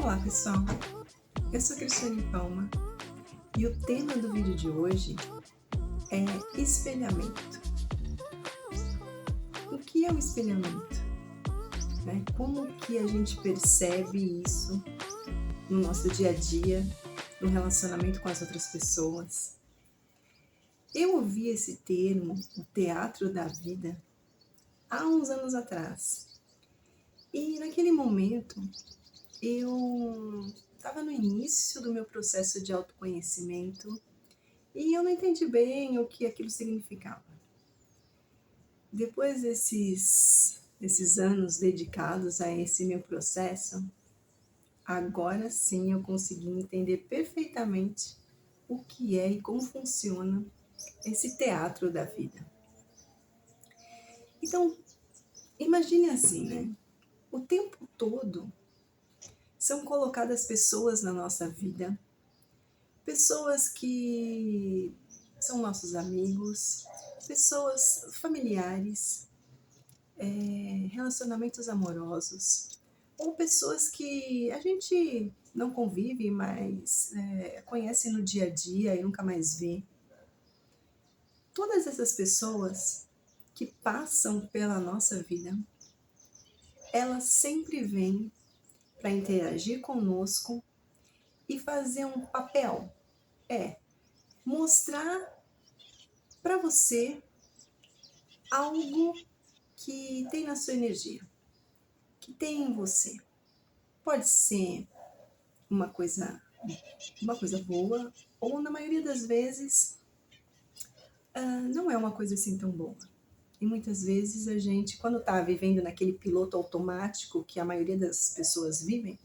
Olá pessoal, eu sou Cristiane Palma e o tema do vídeo de hoje é espelhamento. O que é o espelhamento? Como que a gente percebe isso no nosso dia a dia, no relacionamento com as outras pessoas? Eu ouvi esse termo, o teatro da vida, há uns anos atrás. E naquele momento eu estava no início do meu processo de autoconhecimento e eu não entendi bem o que aquilo significava. Depois desses anos dedicados a esse meu processo, agora sim eu consegui entender perfeitamente o que é e como funciona esse teatro da vida. Então, imagine assim, O tempo todo são colocadas pessoas na nossa vida, pessoas que são nossos amigos, pessoas familiares, relacionamentos amorosos, ou pessoas que a gente não convive, mas conhece no dia a dia e nunca mais vê. Todas essas pessoas que passam pela nossa vida, elas sempre vêm para interagir conosco e fazer um papel, mostrar para você algo que tem na sua energia, que tem em você. Pode ser uma coisa boa, ou na maioria das vezes não é uma coisa assim tão boa. E muitas vezes a gente, quando está vivendo naquele piloto automático que a maioria das pessoas vivem,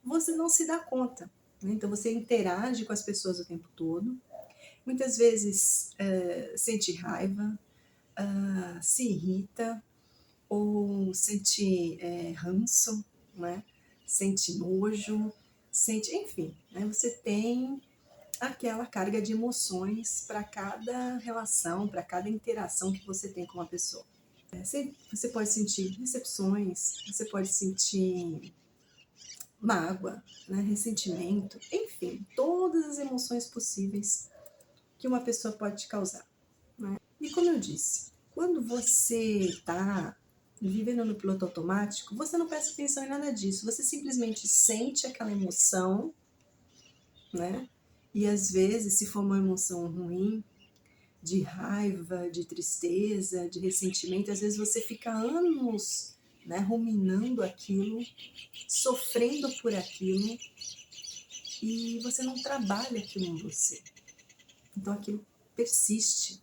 você não se dá conta. Então você interage com as pessoas o tempo todo, muitas vezes sente raiva, se irrita, ou sente ranço, sente nojo, enfim, você tem aquela carga de emoções para cada relação, para cada interação que você tem com uma pessoa. Você pode sentir decepções, você pode sentir mágoa, ressentimento, enfim, todas as emoções possíveis que uma pessoa pode te causar. E como eu disse, quando você está vivendo no piloto automático, você não presta atenção em nada disso, você simplesmente sente aquela emoção, E às vezes, se for uma emoção ruim, de raiva, de tristeza, de ressentimento, às vezes você fica anos, ruminando aquilo, sofrendo por aquilo, e você não trabalha aquilo em você. Então aquilo persiste,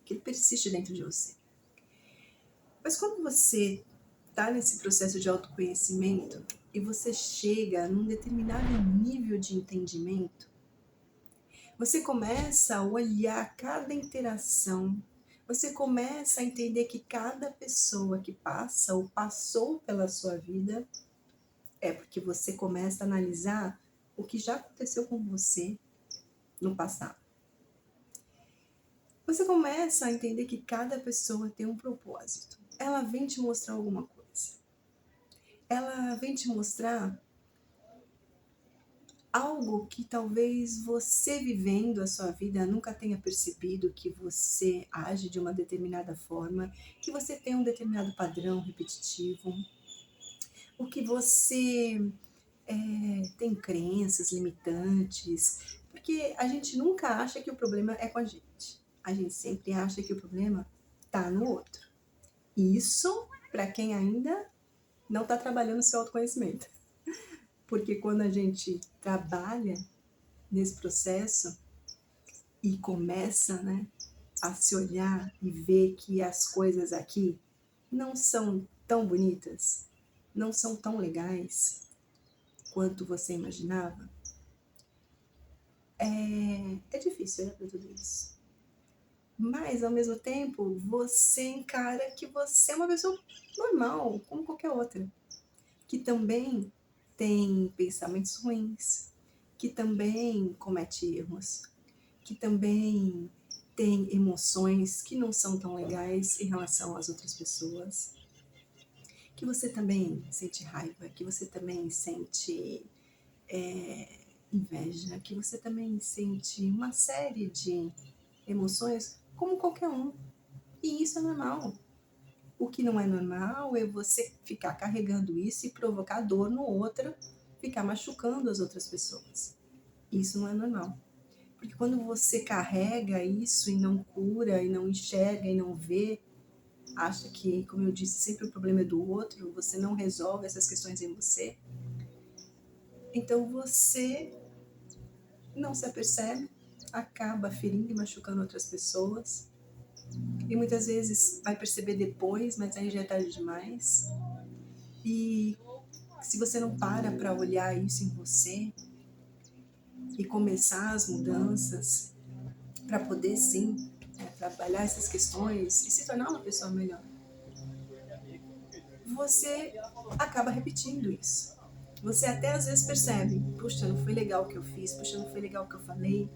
Aquilo persiste dentro de você. Mas quando você está nesse processo de autoconhecimento e você chega num determinado nível de entendimento, você começa a olhar cada interação, você começa a entender que cada pessoa que passa ou passou pela sua vida é porque você começa a analisar o que já aconteceu com você no passado. Você começa a entender que cada pessoa tem um propósito. Ela vem te mostrar alguma coisa. Ela vem te mostrar algo que talvez você vivendo a sua vida nunca tenha percebido, que você age de uma determinada forma, que você tem um determinado padrão repetitivo, o que você tem crenças limitantes, porque a gente nunca acha que o problema é com a gente. A gente sempre acha que o problema está no outro. Isso para quem ainda não está trabalhando o seu autoconhecimento. Porque quando a gente trabalha nesse processo e começa a se olhar e ver que as coisas aqui não são tão bonitas, não são tão legais quanto você imaginava, é difícil olhar para tudo isso. Mas, ao mesmo tempo, você encara que você é uma pessoa normal, como qualquer outra, que também tem pensamentos ruins, que também comete erros, que também tem emoções que não são tão legais em relação às outras pessoas, que você também sente raiva, que você também sente inveja, que você também sente uma série de emoções como qualquer um. E isso é normal. O que não é normal é você ficar carregando isso e provocar dor no outro, ficar machucando as outras pessoas. Isso não é normal. Porque quando você carrega isso e não cura, e não enxerga, e não vê, acha que, como eu disse, sempre o problema é do outro, você não resolve essas questões em você, então você não se apercebe, acaba ferindo e machucando outras pessoas, e muitas vezes vai perceber depois, mas aí já é tarde demais. E se você não para olhar isso em você e começar as mudanças para poder sim trabalhar essas questões e se tornar uma pessoa melhor, você acaba repetindo isso. Você até às vezes percebe, puxa, não foi legal o que eu fiz, puxa, não foi legal o que eu falei,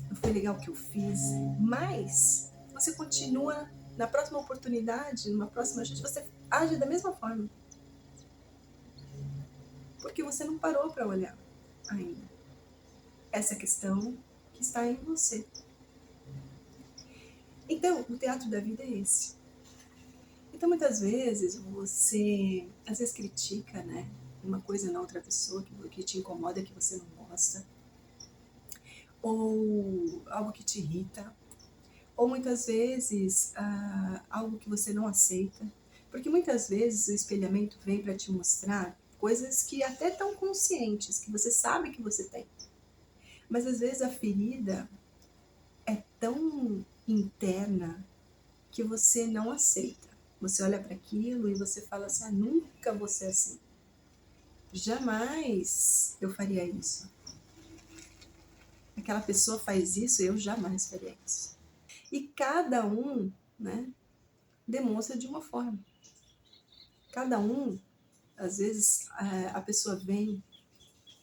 não foi legal o que eu fiz, mas você continua na próxima oportunidade, numa próxima chance, você age da mesma forma. Porque você não parou para olhar ainda essa questão que está em você. Então, o teatro da vida é esse. Então, muitas vezes, você às vezes critica, né? Uma coisa na outra pessoa que te incomoda, que você não gosta, ou algo que te irrita, ou muitas vezes algo que você não aceita, porque muitas vezes o espelhamento vem para te mostrar coisas que até estão conscientes, que você sabe que você tem, mas às vezes a ferida é tão interna que você não aceita. Você olha para aquilo e você fala assim, nunca vou ser assim. Jamais eu faria isso. Aquela pessoa faz isso, eu jamais faria isso. E cada um, né, demonstra de uma forma. Cada um, às vezes, a pessoa vem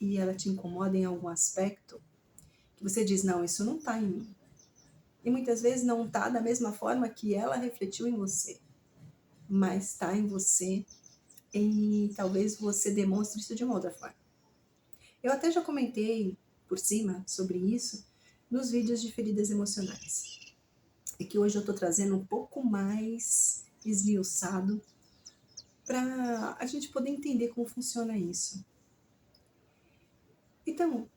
e ela te incomoda em algum aspecto, que você diz, não, isso não está em mim. E muitas vezes não está da mesma forma que ela refletiu em você, mas está em você e talvez você demonstre isso de uma outra forma. Eu até já comentei por cima sobre isso nos vídeos de feridas emocionais. É que hoje eu estou trazendo um pouco mais esmiuçado para a gente poder entender como funciona isso. Então,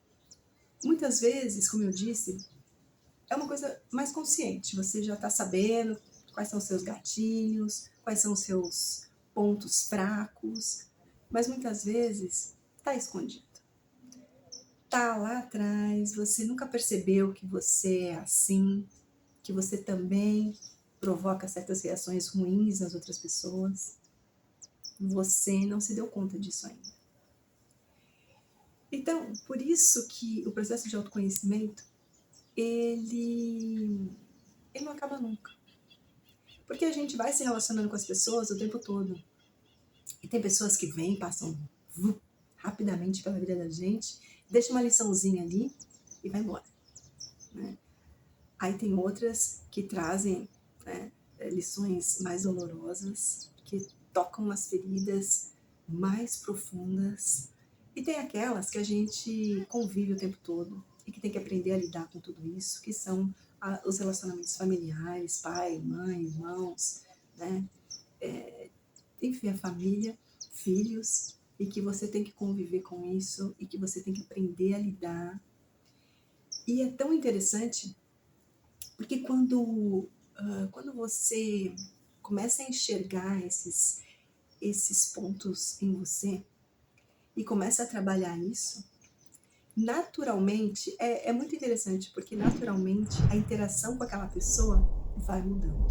muitas vezes, como eu disse, é uma coisa mais consciente. Você já está sabendo quais são os seus gatilhos, quais são os seus pontos fracos, mas muitas vezes está escondido. Está lá atrás, você nunca percebeu que você é assim, que você também provoca certas reações ruins nas outras pessoas. Você não se deu conta disso ainda. Então, por isso que o processo de autoconhecimento, ele não acaba nunca. Porque a gente vai se relacionando com as pessoas o tempo todo. E tem pessoas que vêm, passam rapidamente pela vida da gente, deixa uma liçãozinha ali e vai embora. Né? Aí tem outras que trazem, né, lições mais dolorosas, que tocam nas feridas mais profundas. E tem aquelas que a gente convive o tempo todo e que tem que aprender a lidar com tudo isso, que são os relacionamentos familiares, pai, mãe, irmãos, né? Enfim, a família, filhos, e que você tem que conviver com isso e que você tem que aprender a lidar. E é tão interessante porque quando você começa a enxergar esses pontos em você e começa a trabalhar isso, naturalmente, é muito interessante, porque naturalmente a interação com aquela pessoa vai mudando.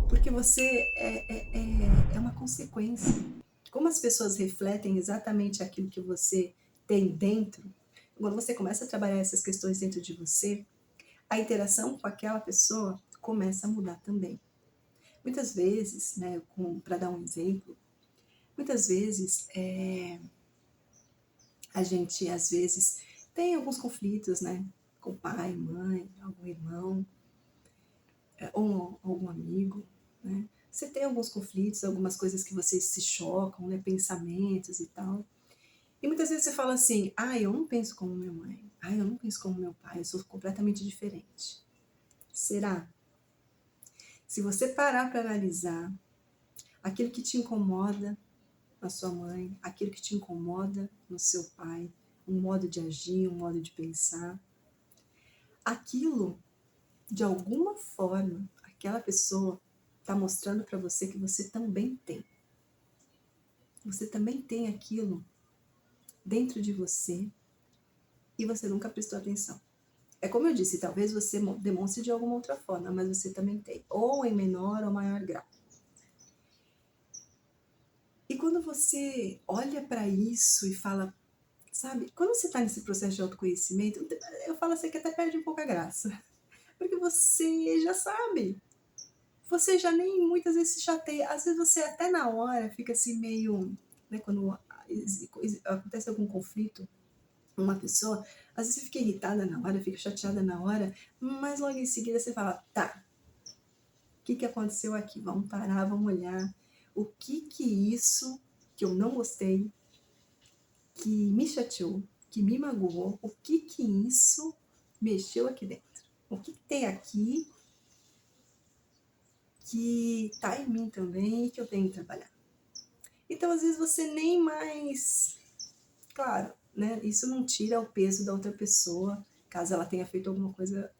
Porque você é uma consequência. Como as pessoas refletem exatamente aquilo que você tem dentro, quando você começa a trabalhar essas questões dentro de você, a interação com aquela pessoa começa a mudar também. Muitas vezes, né, para dar um exemplo, muitas vezes a gente às vezes tem alguns conflitos, né, com pai, mãe, algum irmão, ou algum amigo, né? você tem alguns conflitos, algumas coisas que vocês se chocam, né, pensamentos e tal. E muitas vezes você fala assim: ah, eu não penso como minha mãe, ah, eu não penso como meu pai, eu sou completamente diferente. Será? Se você parar para analisar aquilo que te incomoda na sua mãe, aquilo que te incomoda no seu pai, um modo de agir, um modo de pensar, aquilo, de alguma forma, aquela pessoa está mostrando para você que você também tem. Você também tem aquilo dentro de você e você nunca prestou atenção. É como eu disse, talvez você demonstre de alguma outra forma, mas você também tem, ou em menor ou maior grau. E quando você olha para isso e fala, sabe, quando você está nesse processo de autoconhecimento, eu falo assim que até perde um pouco a graça, porque você já sabe, você já nem muitas vezes se chateia, às vezes você até na hora fica assim meio, né, quando acontece algum conflito, uma pessoa, às vezes você fica irritada na hora, fica chateada na hora, mas logo em seguida você fala, tá, o que aconteceu aqui? Vamos parar, vamos olhar, o que isso que eu não gostei, que me chateou, que me magoou, o que isso mexeu aqui dentro? O que tem aqui que tá em mim também e que eu tenho que trabalhar? Então, às vezes você nem mais, claro, né? Isso não tira o peso da outra pessoa, caso ela tenha feito alguma coisa,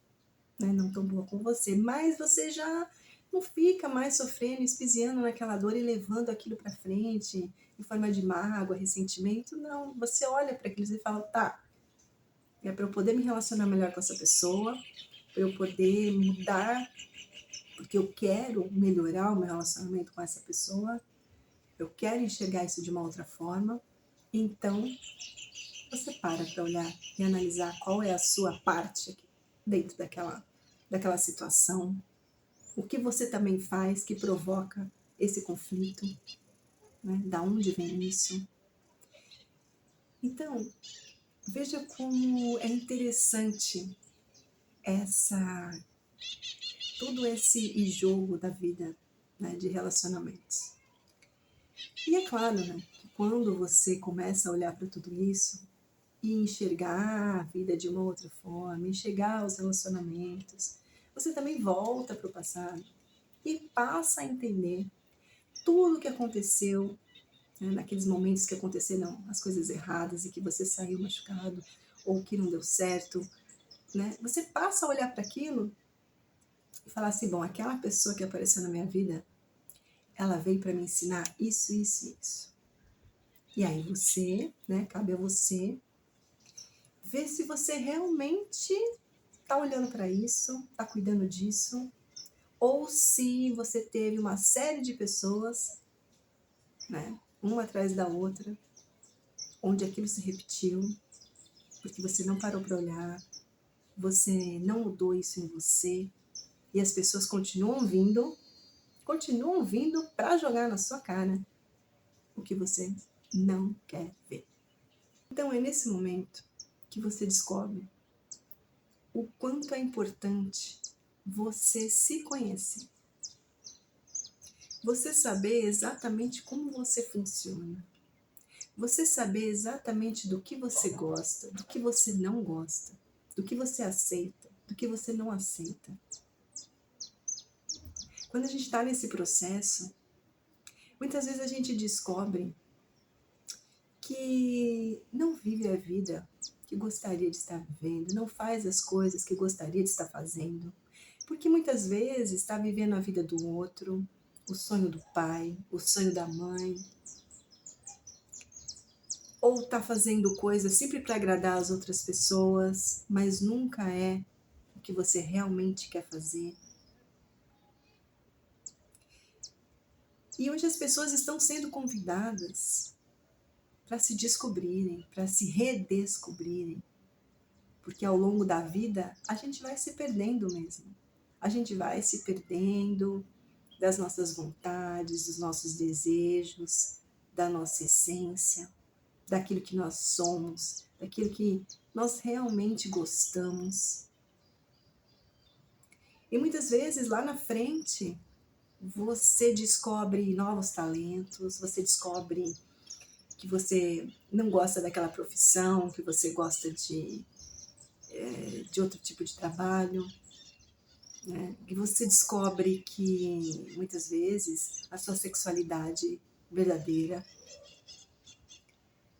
né, não tão boa com você, mas você já não fica mais sofrendo, espiziando naquela dor e levando aquilo para frente em forma de mágoa, ressentimento. Não, você olha para aquilo e fala, tá, é para eu poder me relacionar melhor com essa pessoa, para eu poder mudar, porque eu quero melhorar o meu relacionamento com essa pessoa, eu quero enxergar isso de uma outra forma. Então, você para olhar e analisar qual é a sua parte aqui, dentro daquela situação, o que você também faz que provoca esse conflito, né? Da onde vem isso? Então, veja como é interessante essa todo esse jogo da vida, né, de relacionamentos. E é claro, né, que quando você começa a olhar para tudo isso e enxergar a vida de uma outra forma, enxergar os relacionamentos, você também volta para o passado e passa a entender tudo o que aconteceu, né, naqueles momentos que aconteceram as coisas erradas e que você saiu machucado ou que não deu certo, né? Você passa a olhar para aquilo e falar assim, bom, aquela pessoa que apareceu na minha vida, ela veio para me ensinar isso, isso e isso. E aí você, né, cabe a você ver se você realmente está olhando para isso, está cuidando disso, ou se você teve uma série de pessoas, né, uma atrás da outra, onde aquilo se repetiu, porque você não parou para olhar, você não mudou isso em você, e as pessoas continuam vindo para jogar na sua cara o que você não quer ver. Então é nesse momento que você descobre o quanto é importante você se conhecer. Você saber exatamente como você funciona. Você saber exatamente do que você gosta, do que você não gosta, do que você aceita, do que você não aceita. Quando a gente está nesse processo, muitas vezes a gente descobre que não vive a vida que gostaria de estar vivendo, não faz as coisas que gostaria de estar fazendo, porque muitas vezes está vivendo a vida do outro, o sonho do pai, o sonho da mãe, ou está fazendo coisas sempre para agradar as outras pessoas, mas nunca é o que você realmente quer fazer. E hoje as pessoas estão sendo convidadas para se descobrirem, para se redescobrirem, porque ao longo da vida a gente vai se perdendo mesmo. A gente vai se perdendo das nossas vontades, dos nossos desejos, da nossa essência, daquilo que nós somos, daquilo que nós realmente gostamos. E muitas vezes lá na frente você descobre novos talentos, você descobre que você não gosta daquela profissão, que você gosta de outro tipo de trabalho, né? E você descobre que muitas vezes a sua sexualidade verdadeira,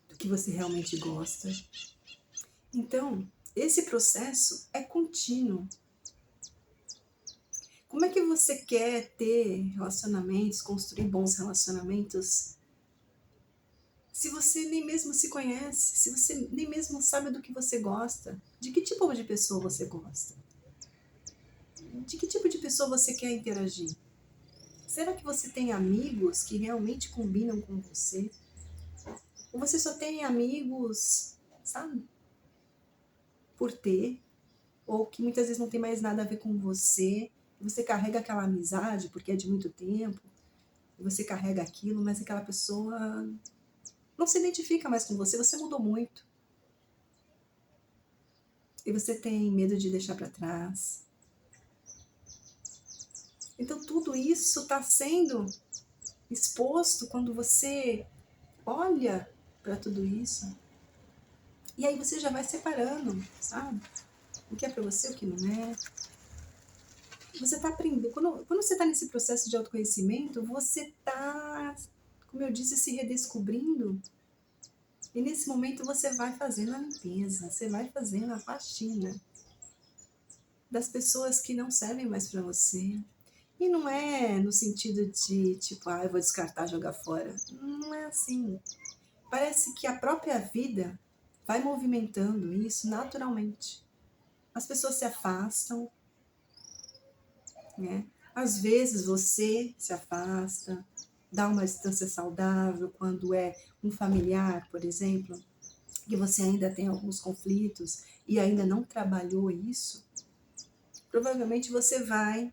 do que você realmente gosta. Então, esse processo é contínuo. Como é que você quer ter relacionamentos, construir bons relacionamentos, se você nem mesmo se conhece, se você nem mesmo sabe do que você gosta? De que tipo de pessoa você gosta? De que tipo de pessoa você quer interagir? Será que você tem amigos que realmente combinam com você? Ou você só tem amigos, sabe, por ter, ou que muitas vezes não tem mais nada a ver com você, e você carrega aquela amizade porque é de muito tempo, e você carrega aquilo, mas aquela pessoa não se identifica mais com você, você mudou muito. E você tem medo de deixar para trás. Então tudo isso está sendo exposto quando você olha para tudo isso. E aí você já vai separando, sabe? O que é para você, o que não é. Você está aprendendo. Quando você está nesse processo de autoconhecimento, você está, como eu disse, se redescobrindo. E nesse momento você vai fazendo a limpeza, você vai fazendo a faxina das pessoas que não servem mais para você. E não é no sentido de, tipo, eu vou descartar, jogar fora. Não é assim. Parece que a própria vida vai movimentando isso naturalmente. As pessoas se afastam, né? Às vezes você se afasta, dá uma distância saudável quando é um familiar, por exemplo, que você ainda tem alguns conflitos e ainda não trabalhou isso. Provavelmente você vai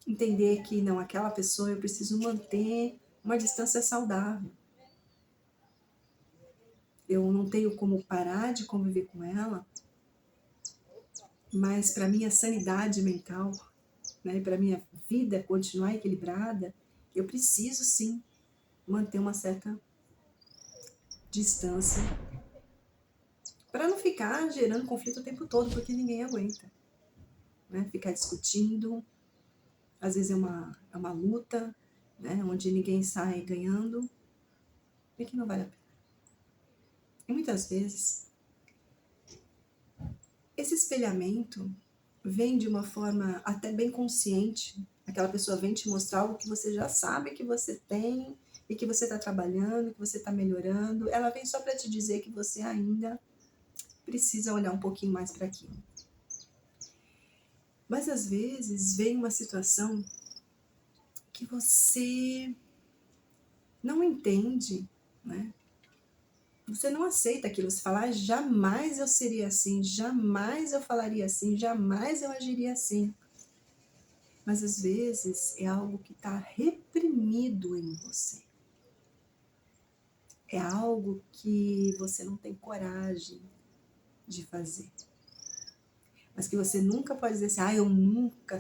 entender que não, aquela pessoa eu preciso manter uma distância saudável. Eu não tenho como parar de conviver com ela, mas para minha sanidade mental, né, para minha vida continuar equilibrada, eu preciso sim manter uma certa distância para não ficar gerando conflito o tempo todo, porque ninguém aguenta, né? Ficar discutindo, às vezes é uma luta, né, onde ninguém sai ganhando e que não vale a pena. E muitas vezes esse espelhamento vem de uma forma até bem consciente. Aquela pessoa vem te mostrar algo que você já sabe que você tem e que você está trabalhando, que você está melhorando. Ela vem só para te dizer que você ainda precisa olhar um pouquinho mais para aquilo. Mas às vezes vem uma situação que você não entende, né? Você não aceita aquilo, você fala, jamais eu seria assim, jamais eu falaria assim, jamais eu agiria assim. Mas às vezes é algo que está reprimido em você. É algo que você não tem coragem de fazer. Mas que você nunca pode dizer assim, eu nunca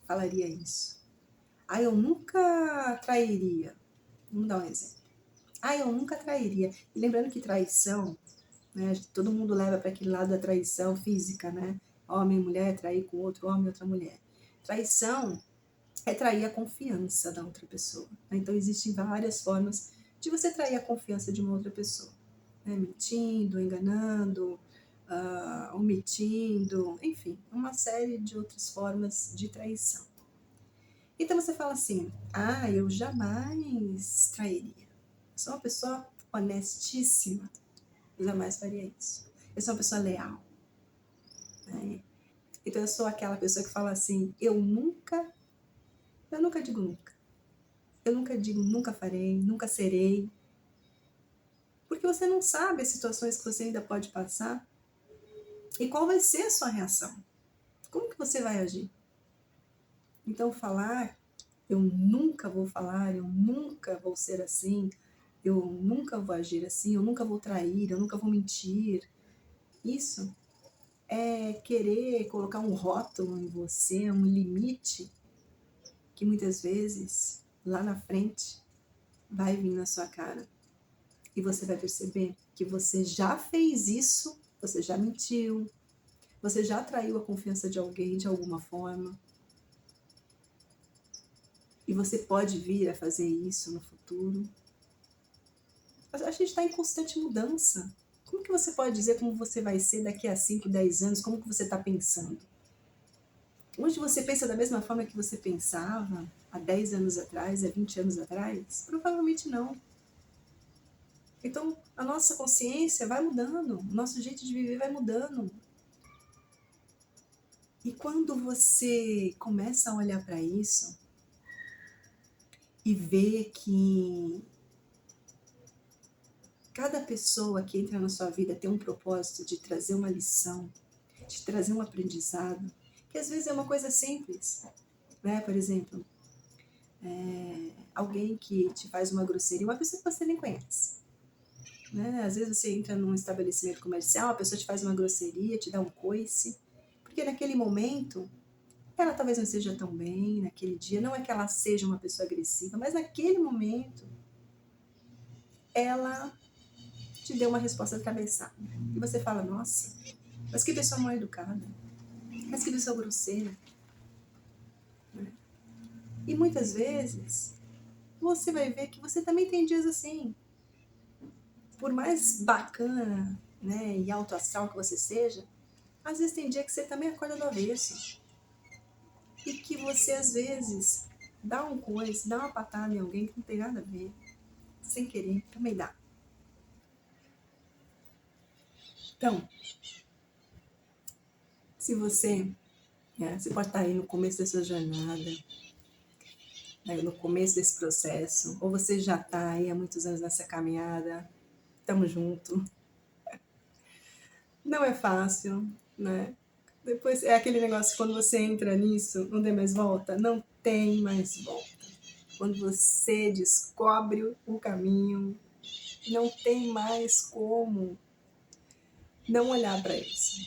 falaria isso. Eu nunca trairia. Vamos dar um exemplo. Eu nunca trairia. E lembrando que traição, né, todo mundo leva para aquele lado da traição física, né? Homem e mulher, trair com outro homem e outra mulher. Traição é trair a confiança da outra pessoa. Né? Então, existem várias formas de você trair a confiança de uma outra pessoa. Né? Mentindo, enganando, omitindo, enfim, uma série de outras formas de traição. Então você fala assim, eu jamais trairia. Eu sou uma pessoa honestíssima, eu jamais faria isso. Eu sou uma pessoa leal. Né? Então eu sou aquela pessoa que fala assim, eu nunca digo nunca. Eu nunca digo nunca farei, nunca serei. Porque você não sabe as situações que você ainda pode passar e qual vai ser a sua reação. Como que você vai agir? Então falar, eu nunca vou falar, eu nunca vou ser assim, eu nunca vou agir assim, eu nunca vou trair, eu nunca vou mentir. Isso é querer colocar um rótulo em você, um limite que muitas vezes, lá na frente, vai vir na sua cara. E você vai perceber que você já fez isso, você já mentiu, você já traiu a confiança de alguém de alguma forma. E você pode vir a fazer isso no futuro. A gente está em constante mudança. Como que você pode dizer como você vai ser daqui a 5, 10 anos? Como que você está pensando? Hoje você pensa da mesma forma que você pensava há 10 anos atrás, há 20 anos atrás? Provavelmente não. Então, a nossa consciência vai mudando, o nosso jeito de viver vai mudando. E quando você começa a olhar para isso e ver que cada pessoa que entra na sua vida tem um propósito de trazer uma lição, de trazer um aprendizado, que às vezes é uma coisa simples, né? Por exemplo, alguém que te faz uma grosseria, uma pessoa que você nem conhece. Né? Às vezes você entra num estabelecimento comercial, a pessoa te faz uma grosseria, te dá um coice, porque naquele momento ela talvez não esteja tão bem, naquele dia, não é que ela seja uma pessoa agressiva, mas naquele momento ela te deu uma resposta atravessada. E você fala, nossa, mas que pessoa mal educada, mas que pessoa grosseira. E muitas vezes você vai ver que você também tem dias assim. Por mais bacana, né, e alto astral que você seja, às vezes tem dia que você também acorda do avesso. E que você, às vezes, dá um coice, dá uma patada em alguém que não tem nada a ver. Sem querer, também dá. Então, se você, você pode estar aí no começo da sua jornada, no começo desse processo, ou você já está aí há muitos anos nessa caminhada, tamo junto. Não é fácil, né? Depois é aquele negócio, quando você entra nisso, não tem mais volta? Não tem mais volta. Quando você descobre o caminho, não tem mais como não olhar para isso.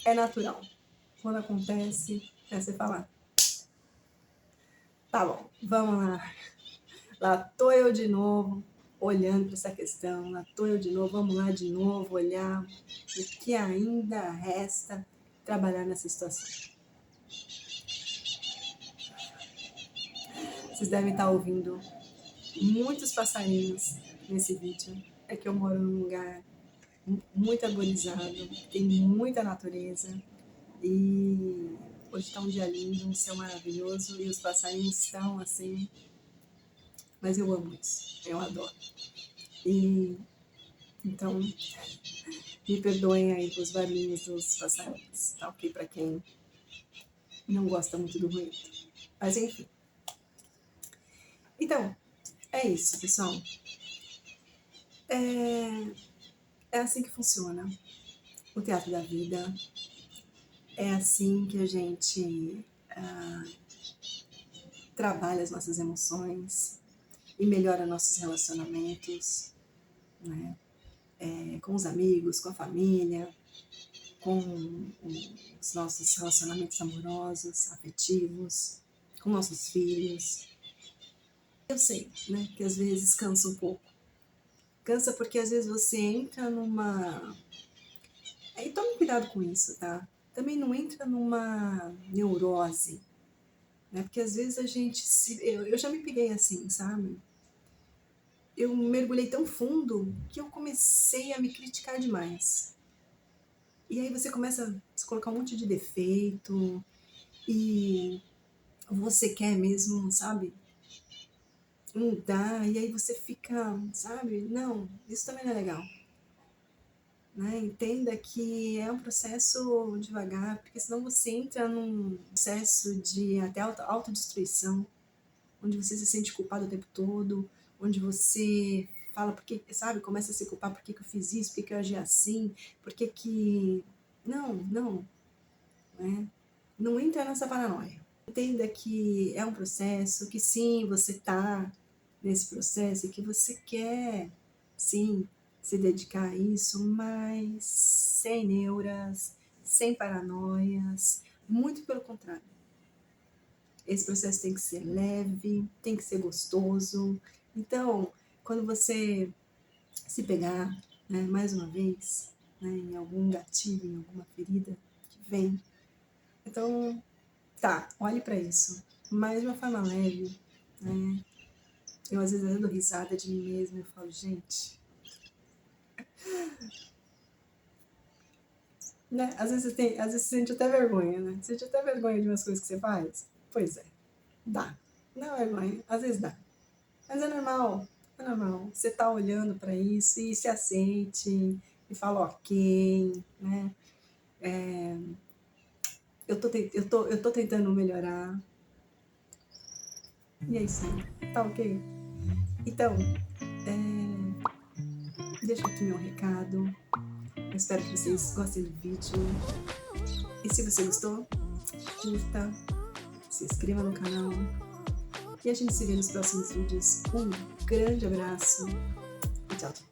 É natural. Quando acontece, você fala, tá bom, vamos lá. Lá tô eu de novo, olhando para essa questão. Lá tô eu de novo, vamos lá de novo, olhar o que ainda resta trabalhar nessa situação. Vocês devem estar ouvindo muitos passarinhos nesse vídeo. É que eu moro num lugar muito arborizado, tem muita natureza e hoje está um dia lindo, um céu maravilhoso e os passarinhos estão assim, mas eu amo isso, eu adoro. E então, me perdoem aí pelos barulhos dos passarinhos, tá ok? Para quem não gosta muito do ruído. Mas enfim. Então, é isso, pessoal. É assim que funciona o teatro da vida. É assim que a gente trabalha as nossas emoções e melhora nossos relacionamentos, né? Com os amigos, com a família, com os nossos relacionamentos amorosos, afetivos, com nossos filhos. Eu sei, né, que às vezes cansa um pouco. Cansa porque às vezes você entra numa... E tome cuidado com isso, tá? Também não entra numa neurose, né? Porque às vezes a gente eu já me peguei assim, sabe? Eu mergulhei tão fundo que eu comecei a me criticar demais. E aí você começa a se colocar um monte de defeito e você quer mesmo, sabe, mudar, e aí você fica, sabe, não, isso também não é legal. Né? Entenda que é um processo devagar, porque senão você entra num processo de até autodestruição, onde você se sente culpado o tempo todo, onde você fala, porque, sabe, começa a se culpar, por que eu fiz isso, por que eu agi assim, por que... Não, né? Não entra nessa paranoia. Entenda que é um processo, que sim, você está nesse processo e que você quer, sim, se dedicar a isso, mas sem neuras, sem paranoias, muito pelo contrário. esse processo tem que ser leve, tem que ser gostoso. Então, quando você se pegar, né, mais uma vez, né, em algum gatilho, em alguma ferida que vem, então, tá, olhe para isso, mas de uma forma leve, né? Eu às vezes dando risada de mim mesma, eu falo, gente, né? Às vezes você sente até vergonha, né? Você sente até vergonha de umas coisas que você faz. Pois é, dá. Não é vergonha, às vezes dá. Mas é normal, é normal. Você tá olhando para isso e se aceite e fala ok, né? Eu tô tentando melhorar. E é isso aí, tá ok? Então, deixa aqui meu recado. Eu espero que vocês gostem do vídeo. E se você gostou, curta, se inscreva no canal. E a gente se vê nos próximos vídeos. Um grande abraço e tchau, tchau.